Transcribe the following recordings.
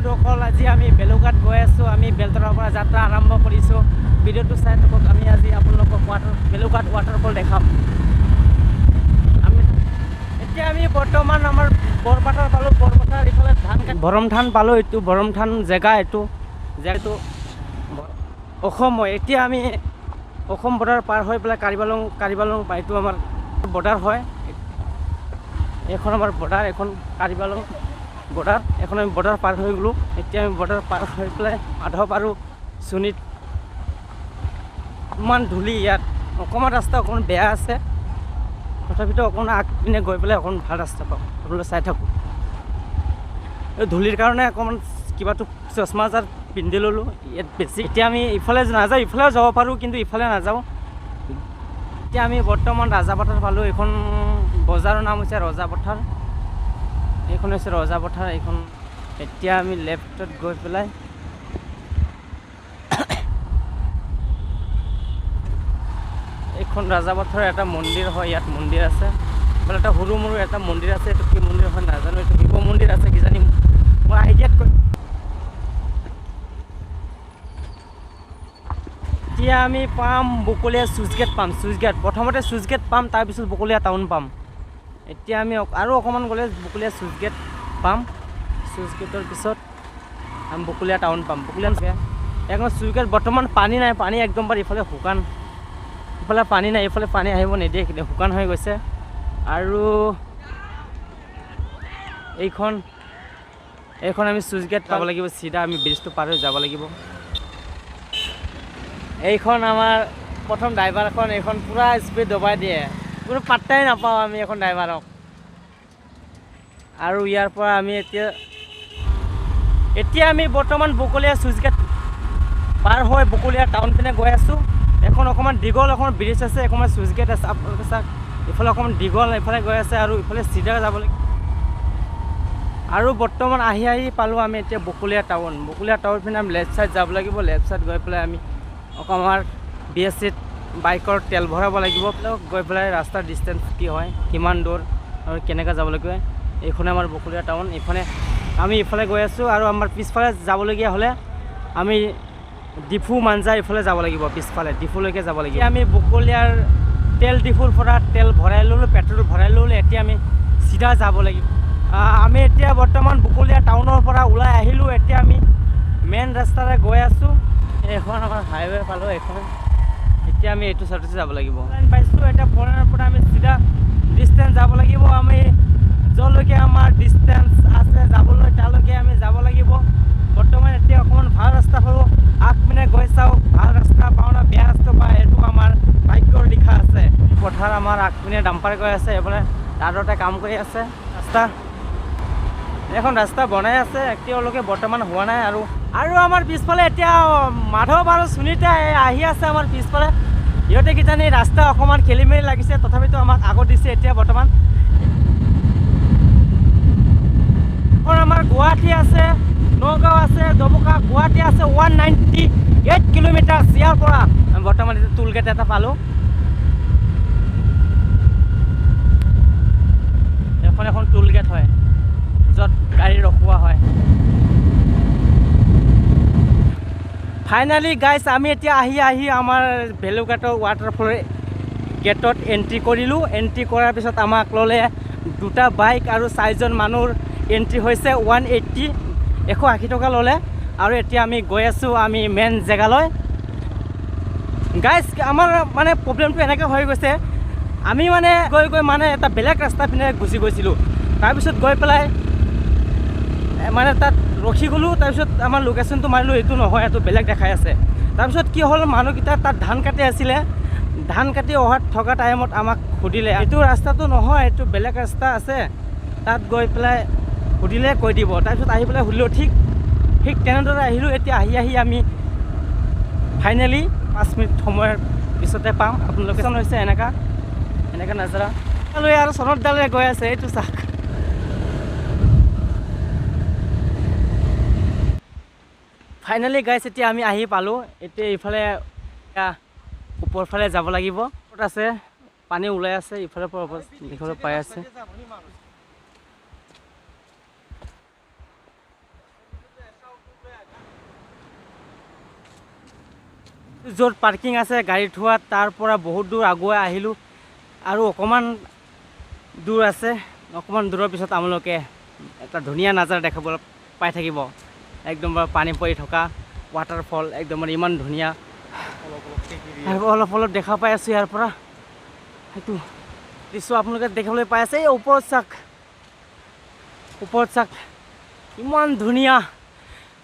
বন্ধুসকল আজি আমি বেলুঘাট গৈ আছোঁ আমি বেলতলাৰ পৰা যাত্ৰা আৰম্ভ কৰিছোঁ ভিডিঅ'টো চাই থাকক আমি আজি আপোনালোকক বেলুঘাট ৱাটাৰফল দেখাম এতিয়া আমি বৰ্তমান আমাৰ বৰপথাৰ পালোঁ বৰপথাৰ ইফালে বৰমধান পালোঁ এইটো বৰমধান জেগা এইটো অসম হয় এতিয়া আমি অসম বৰ্ডাৰ পাৰ হৈ পেলাই কাৰ্বিআংলং এইটো আমাৰ বৰ্ডাৰ হয় এখন আমাৰ বৰ্ডাৰ এখন কাৰ্বিআংলং বৰ্ডাৰ এখন আমি বৰ্ডাৰ পাৰ হৈ গ'লোঁ এতিয়া আমি বৰ্ডাৰ পাৰ হৈ পেলাই মাধৱ আৰু চুনিত ইমান ধূলি ইয়াত অকণমান ৰাস্তা অকণমান বেয়া আছে তথাপিতো অকণমান আগপিনে গৈ পেলাই অকণমান ভাল ৰাস্তা পাওঁ আপোনালোকে চাই থাকোঁ এই ধূলিৰ কাৰণে অকণমান কিবাটো চশমা এযোৰ পিন্ধি ল'লোঁ ইয়াত বেছি এতিয়া আমি ইফালে নাযাওঁ ইফালেও যাব পাৰোঁ কিন্তু ইফালে নাযাওঁ এতিয়া আমি বৰ্তমান ৰাজাপথাৰ পালোঁ এইখন বজাৰৰ নাম হৈছে ৰজাপথাৰ এইখন হৈছে ৰজাপথাৰ এইখন এতিয়া আমি লেফ্টত গৈ পেলাই এইখন ৰাজাপথাৰ এটা মন্দিৰ হয় ইয়াত মন্দিৰ আছে মানে এটা সৰু মৰু এটা মন্দিৰ আছে এইটো কি মন্দিৰ হয় নাজানো এইটো শিৱ মন্দিৰ আছে কিজানি মই আইডিয়াত কৈ এতিয়া আমি পাম বকলীয়া চুইচ গেট পাম প্ৰথমতে চুইচ গেট পাম তাৰপিছত বকলীয়া টাউন পাম এতিয়া আমি আৰু অকণমান গ'লে বকলীয়া চুইচ গেট পাম চুইচ গেটৰ পিছত আমি বকলীয়া টাউন পাম বকলীয়া এখন চুইচ গেট বৰ্তমান পানী নাই পানী একদম বাৰ ইফালে শুকান ইফালে পানী নাই এইফালে পানী আহিব নিদিয়ে কিন্তু শুকান হৈ গৈছে আৰু এইখন আমি চুইচ গেট পাব লাগিব চিধা আমি ব্ৰিজটো পাৰ হৈ যাব লাগিব এইখন আমাৰ প্ৰথম ড্ৰাইভাৰখন এইখন পূৰা স্পীড দবাই দিয়ে কোনো পাত্তাই নাপাওঁ আমি এখন ড্ৰাইভাৰক আৰু ইয়াৰ পৰা আমি এতিয়া আমি বৰ্তমান বকলীয়া চুইচ গেট পাৰ হৈ বকলীয়া টাউন পিনে গৈ আছোঁ এখন অকণমান দীঘল এখন ব্ৰিজ আছে অকণমান চুইচ গেট আছে আপোনালোকে চাওক ইফালে অকণমান দীঘল ইফালে গৈ আছে আৰু ইফালে চিধা যাব লাগিব আৰু বৰ্তমান আহি পালোঁ আমি এতিয়া বকলীয়া টাউন পিনে আমি লেফ্ট ছাইড যাব লাগিব লেফ্ট ছাইড গৈ পেলাই আমি অকণমান BSCত বাইকৰ তেল ভৰাব লাগিব গৈ পেলাই ৰাস্তাৰ ডিষ্টেঞ্চ কি হয় কিমান দূৰ আৰু কেনেকৈ যাব লাগিব এইখনে আমাৰ বকলীয়া টাউন এইখনে আমি ইফালে গৈ আছোঁ আৰু আমাৰ পিছফালে যাবলগীয়া হ'লে আমি ডিফু মাঞ্জা ইফালে যাব লাগিব পিছফালে ডিফুলৈকে যাব লাগিব আমি বকলীয়াৰ তেল ডিফুৰ পৰা তেল ভৰাই ল'লোঁ পেট্ৰল ভৰাই ল'লোঁ এতিয়া আমি চিধা যাব লাগিব আমি এতিয়া বৰ্তমান বকলীয়া টাউনৰ পৰা ওলাই আহিলোঁ এতিয়া আমি মেইন ৰাস্তাৰে গৈ আছোঁ এইখন আমাৰ হাইৱে পালোঁ এইখন এতিয়া আমি এইটো চাইডতে যাব লাগিব পাইছোঁ এতিয়া ফৰেনৰ পৰা আমি চিধা ডিষ্টেঞ্চ যাব লাগিব আমি য'লৈকে আমাৰ ডিষ্টেঞ্চ আছে যাবলৈ তালৈকে আমি যাব লাগিব বৰ্তমান এতিয়া অকণমান ভাল ৰাস্তা পালোঁ আগপিনে গৈ চাওঁ ভাল ৰাস্তা পাওঁ না বেয়া ৰাস্তা পাওঁ এইটো আমাৰ ভাগ্যৰ লিখা আছে পথাৰ আমাৰ আগপিনে ডাম্পাৰ গৈ আছে এইফালে দাদতে কাম কৰি আছে এখন ৰাস্তা বনাই আছে এতিয়ালৈকে বৰ্তমান হোৱা নাই আৰু আমাৰ পিছফালে এতিয়া মাধৱ আৰু সুনিতা আহি আছে আমাৰ পিছফালে সিহঁতে কিজানি ৰাস্তা অকণমান খেলি মেলি লাগিছে তথাপিতো আমাক আগত দিছে এতিয়া বৰ্তমান আমাৰ গুৱাহাটী আছে নগাঁও আছে ডবকা গুৱাহাটী আছে 198 কিলোমিটাৰ ইয়াৰ পৰা বৰ্তমান এতিয়া টুল গেট এটা পালোঁ এখন টুল গেট হয় য'ত গাড়ী ৰখোৱা হয় ফাইনেলি গাইজ আমি এতিয়া আহি আমাৰ বেলুঘাটৰ ৱাটাৰফল গেটত এণ্ট্ৰি কৰিলোঁ এণ্ট্ৰি কৰাৰ পিছত আমাক ল'লে দুটা বাইক আৰু 4জন মানুহৰ এণ্ট্ৰি হৈছে 180 টকা ল'লে আৰু এতিয়া আমি গৈ আছোঁ আমি মেইন জেগালৈ গাইজ আমাৰ মানে প্ৰব্লেমটো এনেকৈ হৈ গৈছে আমি মানে গৈ মানে এটা বেলেগ ৰাস্তা পিনে গুচি গৈছিলোঁ তাৰপিছত গৈ পেলাই মানে তাত ৰখি গ'লোঁ তাৰপিছত আমাৰ লোকেশ্যনটো মাৰিলোঁ এইটো নহয় এইটো বেলেগ দেখাই আছে তাৰপিছত কি হ'ল মানুহকেইটা তাত ধান কাটি আছিলে ধান কাটি অহাত থকা টাইমত আমাক সুধিলে এইটো ৰাস্তাটো নহয় এইটো বেলেগ ৰাস্তা আছে তাত গৈ পেলাই সুধিলে কৈ দিব তাৰপিছত আহি পেলাই সুধিলোঁ ঠিক তেনেদৰে আহিলোঁ এতিয়া আহি আমি ফাইনেলি 5 মিনিট সময়ৰ পিছতে পাম আপোনাৰ লোকেশ্যন হৈছে এনেকুৱা নাজাৰা লৈ আৰু চনতডালে গৈ আছে এইটো চাওক ফাইনেলি গাইছ এতিয়া আমি আহি পালোঁ এতিয়া ইফালে ওপৰফালে যাব লাগিব ক'ত আছে পানী ওলাই আছে ইফালৰ পৰা দেখিবলৈ পাই আছে য'ত পাৰ্কিং আছে গাড়ী থোৱা তাৰ পৰা বহুত দূৰ আগুৱাই আহিলোঁ আৰু অকণমান দূৰ আছে, অকণমান দূৰৰ পিছত আপোনালোকে এটা ধুনীয়া নাজাৰা দেখাবলৈ পাই থাকিব। একদম পানী পৰি থকা ৱাটাৰফল একদম ইমান ধুনীয়া আৰু অলপ অলপ দেখা পাই আছোঁ ইয়াৰ পৰা। সেইটো দৃশ্য আপোনালোকে দেখিবলৈ পাই আছে। এই ওপৰত চাওক ইমান ধুনীয়া।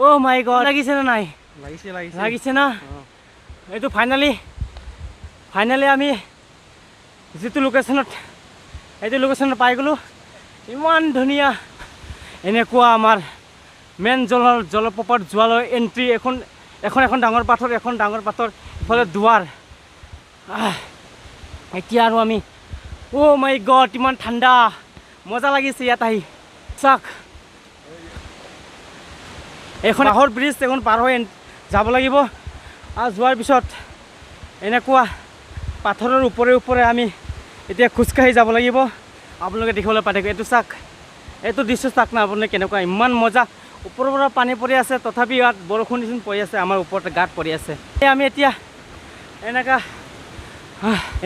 অ' মাই গড, লাগিছেনে নাই? লাগিছে না? এইটো ফাইনেলি আমি যিটো লোকেশ্যনত পাই গ'লোঁ। ইমান ধুনীয়া। এনেকুৱা আমাৰ মেইন জলপ্ৰপাত যোৱালৈ এণ্ট্ৰি। এখন ডাঙৰ পাথৰ, ইফালে দুৱাৰ। এতিয়া আৰু আমি অ' মাই গড, ইমান ঠাণ্ডা, মজা লাগিছে ইয়াত আহি। চাওক এখন বাঁহৰ ব্ৰিজ এখন পাৰ হৈ যাব লাগিব আৰু যোৱাৰ পিছত এনেকুৱা পাথৰৰ ওপৰে আমি এতিয়া খোজকাঢ়ি যাব লাগিব। আপোনালোকে দেখিবলৈ পাই থাকিব। এইটো চাওক, এইটো দৃশ্য চাওক না আপোনালোকে কেনেকুৱা ইমান মজা। ওপৰৰ পৰা পানী পৰি আছে, তথাপি ইয়াত বৰষুণ নিচিনা পৰি আছে, আমাৰ ওপৰত গাঁত পৰি আছে। আমি এতিয়া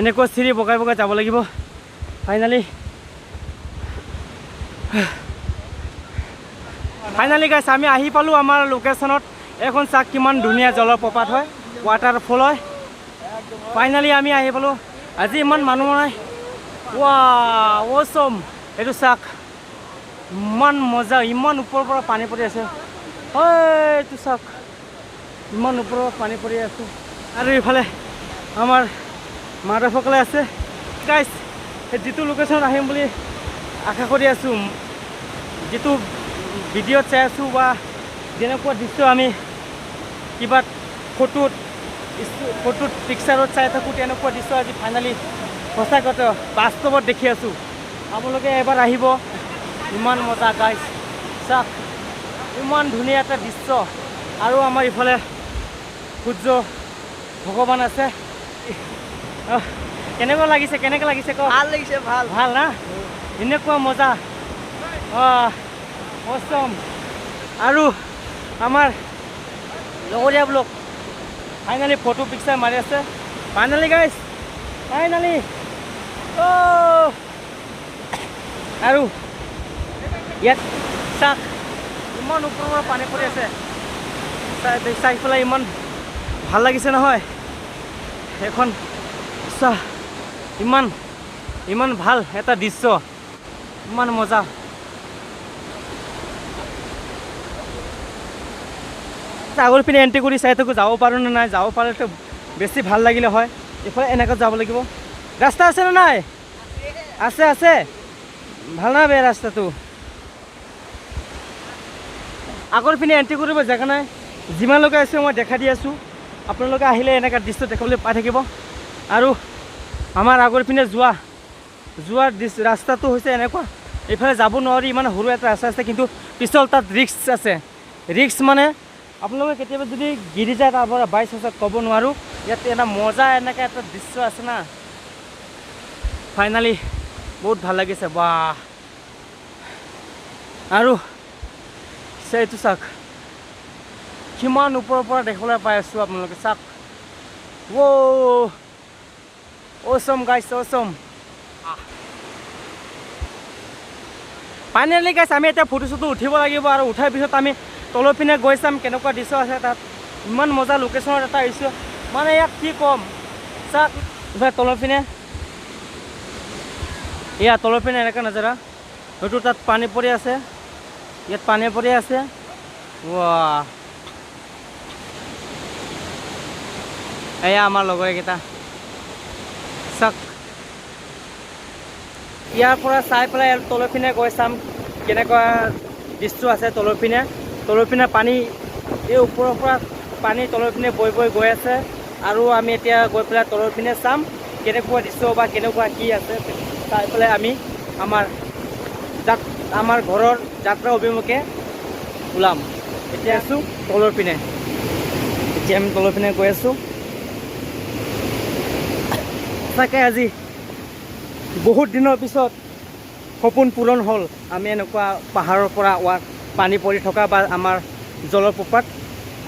এনেকুৱা চিৰি বগাই যাব লাগিব। ফাইনেলি গাইছ, আমি আহি পালোঁ আমাৰ লোকেশ্যনত। এখন চাওক কিমান ধুনীয়া জলপ্ৰপাত হয়, ৱাটাৰফল হয়। ফাইনেলি আমি আহি পালোঁ। আজি ইমান মানুহ নাই। ৱাও অচম। এইটো চাওক ইমান মজা, ইমান ওপৰৰ পৰা পানী পৰি আছে। এইটো চাওক ইমান ওপৰৰ পৰা পানী পৰি আছে আৰু ইফালে আমাৰ মাধৱসকলে আছে। গাইছ, যিটো লোকেশ্যনত আহিম বুলি আশা কৰি আছোঁ, যিটো ভিডিঅ'ত চাই আছোঁ বা যেনেকুৱা দৃশ্য আমি কিবা ফটোত পিকচাৰত চাই থাকোঁ, তেনেকুৱা দৃশ্য আজি ফাইনেলি সঁচাকৈ বাস্তৱত দেখি আছোঁ। আপোনালোকে এবাৰ আহিব, ইমান মজা গাইছ। চাওক ইমান ধুনীয়া এটা দৃশ্য। আৰু আমাৰ ইফালে সূৰ্য ভগৱান আছে। কেনেকুৱা লাগিছে কওক? ভাল লাগিছে, ভাল না? এনেকুৱা মজা। অচম। আৰু আমাৰ লগৰীয়াবোৰক ফাইনেলি ফটো পিকচাৰ মাৰি আছে। ফাইনেলি গাইছ, আৰু ইয়াত চাওক ইমান ওপৰৰ পৰা পানী পৰি আছে। চাই পেলাই ইমান ভাল লাগিছে নহয়। এখন চাহ ইমান ভাল এটা দৃশ্য, ইমান মজা। আগৰ পিনে এণ্ট্ৰি কৰি চাই থাকোঁ, যাব পাৰোঁ নে নাই। যাব পাৰিলেতো বেছি ভাল লাগিলে হয়। এইফালে এনেকৈ যাব লাগিব। ৰাস্তা আছেনে নাই? আছে। ভাল না বেয়া ৰাস্তাটো? আগৰ পিনে এণ্ট্ৰি কৰিব জেগা নাই। যিমানলৈকে আছে মই দেখা দি আছোঁ। আপোনালোকে আহিলে এনেকুৱা দৃশ্য দেখিবলৈ পাই থাকিব। আৰু আমাৰ আগৰ পিনে যোৱাৰ ৰাস্তাটো হৈছে এনেকুৱা। এইফালে যাব নোৱাৰি, ইমান সৰু এটা ৰাস্তা আছে, কিন্তু পিছল তাত ৰিক্স আছে। ৰিক্স মানে আপোনালোকে কেতিয়াবা যদি গিৰি যায় তাৰ পৰা বাইছ আছে ক'ব নোৱাৰোঁ। ইয়াত এটা মজা এনেকৈ এটা দৃশ্য আছে না। ফাইনেলি বহুত ভাল লাগিছে। বাহ। আৰু এইটো চাওক কিমান ওপৰৰ পৰা দেখিবলৈ পাই আছোঁ। আপোনালোকে চাওক। অচম গাইছ, অচম। ফাইনেলি গাইছ, আমি এতিয়া ফটো চটো উঠিব লাগিব আৰু উঠাৰ পিছত আমি তলৰ পিনে গৈ চাম কেনেকুৱা দৃশ্য আছে তাত। ইমান মজা লোকেশ্যনত এটা আহিছোঁ, মানে ইয়াত কি ক'ম। চাওক ইফালে তলৰ পিনে এনেকুৱা নাজাৰা। হয়তো তাত পানী পৰি আছে, ইয়াত পানী পৰি আছে। ৱাহ, এয়া আমাৰ লগৰকেইটা। চাওক ইয়াৰ পৰা চাই পেলাই তলৰ পিনে গৈ চাম কেনেকুৱা দৃশ্য আছে। তলৰ পিনে পানী, এই ওপৰৰ পৰা পানী তলৰ পিনে বৈ গৈ আছে। আৰু আমি এতিয়া গৈ পেলাই তলৰ পিনে চাম কেনেকুৱা দৃশ্য বা কেনেকুৱা কি আছে। চাই পেলাই আমি আমাৰ ঘৰৰ যাত্ৰা অভিমুখে ওলাম। এতিয়া আছোঁ তলৰ পিনে। আমি তলৰ পিনে গৈ আছোঁ। তাকে আজি বহুত দিনৰ পিছত সপোন পূৰণ হ'ল। আমি এনেকুৱা পাহাৰৰ পৰা পানী পৰি থকা বা আমাৰ জলপ্ৰপাত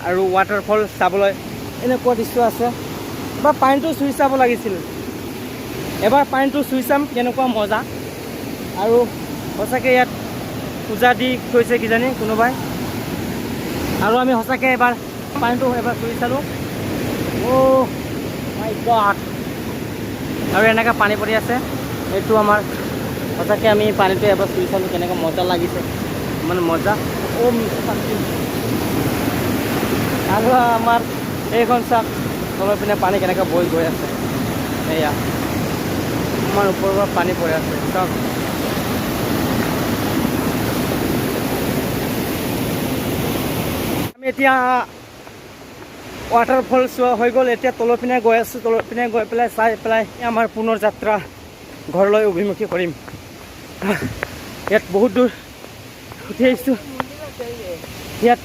আৰু ৱাটাৰফল চাবলৈ এনেকুৱা দৃশ্য আছে। এবাৰ পানীটো চুই চাব লাগিছিল, এবাৰ পানীটো চুই চাম কেনেকুৱা মজা। আৰু সঁচাকৈ ইয়াত পূজা দি থৈছে কিজানি কোনোবাই। আৰু আমি সঁচাকৈ এবাৰ পানীটো এবাৰ চুই চালোঁ। অ' মাই গড। আৰু এনেকৈ পানী পৰি আছে, এইটো আমাৰ সঁচাকৈ আমি পানীটো এবাৰ চুই চালোঁ, কেনেকৈ মজা লাগিছে, মানে মজা। আৰু আমাৰ এইখন চাওক, তলৰ পিনে পানী কেনেকৈ বৈ গৈ আছে। এয়া আমাৰ ওপৰৰ পৰা পানী পৰি আছে চাওক। আমি এতিয়া ৱাটাৰফল চোৱা হৈ গ'ল, এতিয়া তলৰ পিনে গৈ আছোঁ। তলৰ পিনে গৈ পেলাই চাই পেলাই আমাৰ পুনৰ যাত্ৰা ঘৰলৈ অভিমুখী কৰিম। ইয়াত বহুত দূৰ উঠি আহিছোঁ। ইয়াত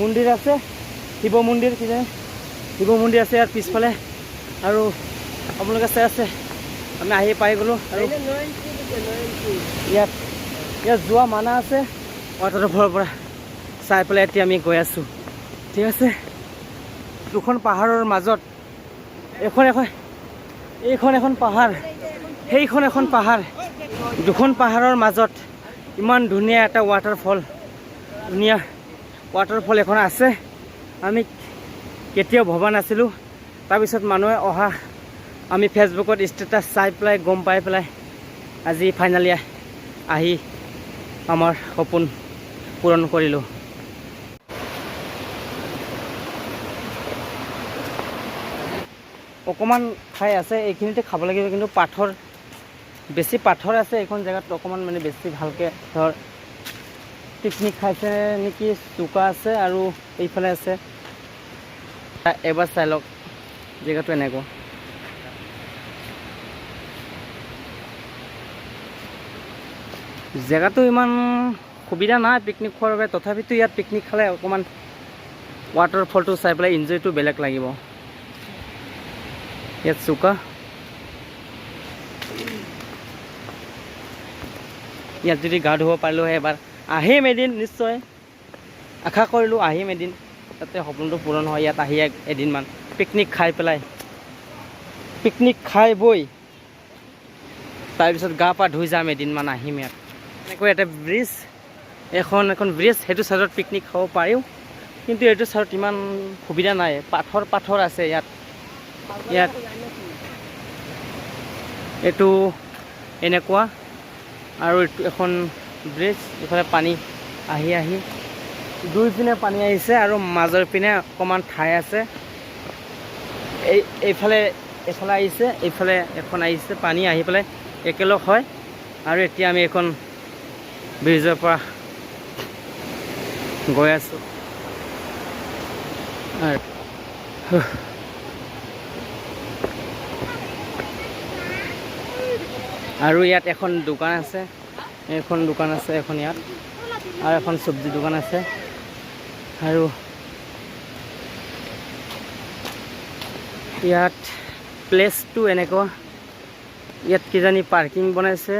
মন্দিৰ আছে, শিৱ মন্দিৰ, কিজানি শিৱ মন্দিৰ আছে ইয়াৰ পিছফালে। আৰু আপোনালোকে চাই আছে, আমি আহি পাই গ'লোঁ। আৰু ইয়াত যোৱা মানা আছে ৱাটাৰফলৰ পৰা চাই পেলাই এতিয়া আমি গৈ আছোঁ। ঠিক আছে, দুখন পাহাৰৰ মাজত এইখন এখন পাহাৰ, সেইখন এখন পাহাৰ, দুখন পাহাৰৰ মাজত ইমান ধুনীয়া এটা ৱাটাৰফল, ধুনীয়া ৱাটাৰফল এখন আছে। আমি কেতিয়াও ভবা নাছিলোঁ। তাৰপিছত মানুহে অহা, আমি ফেচবুকত ষ্টেটাছ চাই পেলাই গম পাই পেলাই আজি ফাইনেলি আহি আমাৰ সপোন পূৰণ কৰিলোঁ। অকণমান ঠাই আছে, এইখিনিতে খাব লাগিব, কিন্তু পাথৰ, বেছি পাথৰ আছে এইখন জেগাত। অকণমান মানে বেছি ভালকৈ ধৰ পিকনিক খাইছে নেকি, চুকা আছে আৰু এইফালে আছে। এবাৰ চাই লওক জেগাটো এনেকুৱা। জেগাটো ইমান সুবিধা নাই পিকনিক খোৱাৰ বাবে, তথাপিতো ইয়াত পিকনিক খালে অকণমান ৱাটাৰফলটো চাই পেলাই ইনজয়টো বেলেগ লাগিব। ইয়াত চুকা, ইয়াত যদি গা ধুব পাৰিলোঁ হয় এবাৰ, আহিম এদিন নিশ্চয়, আশা কৰিলোঁ আহিম এদিন, যাতে সপোনটো পূৰণ হয়। ইয়াত আহি এদিনমান পিকনিক খাই পেলাই, পিকনিক খাই বৈ তাৰপিছত গা পা ধুই যাম এদিনমান, আহিম ইয়াত। এনেকৈ এটা ব্ৰিজ, এখন ব্ৰিজ, সেইটো ছাইডত পিকনিক খাব পাৰিও, কিন্তু এইটো ছাইডত ইমান সুবিধা নাই, পাথৰ আছে ইয়াত। এইটো এনেকুৱা, আৰু এইটো এখন ব্ৰিজ, এইফালে পানী আহি দুই পিনে পানী আহিছে, আৰু মাজৰ পিনে অকণমান ঠাই আছে। এইফালে আহিছে, এইফালে এখন আহিছে, পানী আহি পেলাই একেলগ হয়। আৰু এতিয়া আমি এখন ব্ৰিজৰ পৰা গৈ আছোঁ। আৰু ইয়াত এখন দোকান আছে, এখন ইয়াত, আৰু এখন চব্জি দোকান আছে। আৰু ইয়াত প্লেচটো এনেকুৱা, ইয়াত কিজানি পাৰ্কিং বনাইছে।